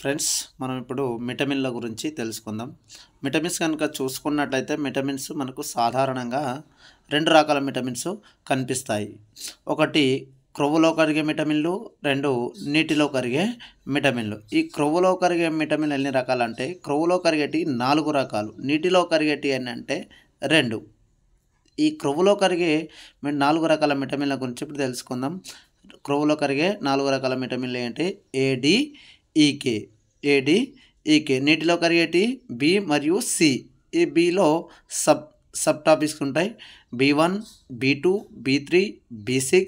Friends మనం ఇప్పుడు విటమిన్ల గురించి తెలుసుకుందాం. విటమిన్స్ కనుక చూసుకున్నట్లయితే విటమిన్స్ మనకు సాధారణంగా రెండు రకాల విటమిన్స్ కనిపిస్తాయి. ఒకటి క్రొవ్వులో కరిగే విటమిన్లు, రెండు నీటిలో కరిగే విటమిన్లు. ఈ క్రొవ్వులో కరిగే విటమిన్లు ఎన్ని రకాలంటే క్రొవ్వులో కరిగేటి 4 రకాలు, నీటిలో కరిగేటి అంటే 2. ఈ క్రొవ్వులో కరిగే 4 రకాల విటమిన్ల గురించి ఇప్పుడు తెలుసుకుందాం. క్రొవ్వులో కరిగే 4 రకాల విటమిన్లు ఏంటి? ఏడిఈకే. నీటిలో కరిగేటి బి మరియు సి. ఈ బిలో సబ్ టాపిక్స్ ఉంటాయి. B1, B2, B3, B6,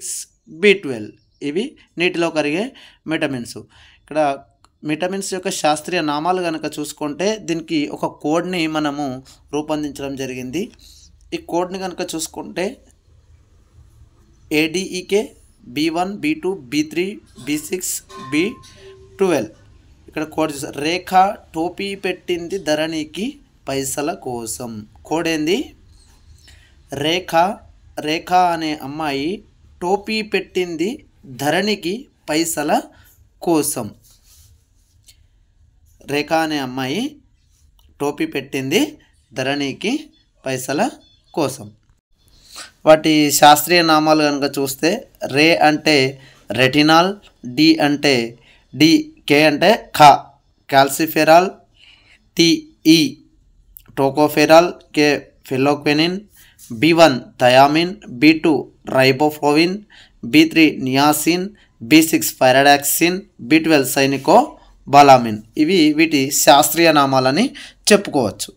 B12. ఇవి నీటిలో కరిగే విటమిన్స్. ఇక్కడ విటమిన్స్ యొక్క శాస్త్రీయ నామాలు కనుక చూసుకుంటే దీనికి ఒక కోడ్ని మనము రూపొందించడం జరిగింది. ఈ కోడ్ని కనుక చూసుకుంటే ADEK, B1, B2, B3, B6, B12. ఇక్కడ కోడ్ రేఖ టోపీ పెట్టింది ధరణికి పైసల కోసం. కోడ్ ఏంది? రేఖ అనే అమ్మాయి టోపీ పెట్టింది ధరణికి పైసల కోసం. రేఖ అనే అమ్మాయి టోపీ పెట్టింది ధరణికి పైసల కోసం. వాటి శాస్త్రీయ నామాలు కనుక చూస్తే రే అంటే రెటినాల్, డి అంటే కే అంటే కాల్సిఫెరాల్, టిఈ టోకోఫెరాల్, కే ఫెలోక్వెనిన్, B1 thiamine, B2 riboflavin, B3 niacin, B6 పైరాడాక్సిన్, B12 సైనికోబాలామిన్. ఇవి వీటి శాస్త్రీయ నామాలని చెప్పుకోవచ్చు.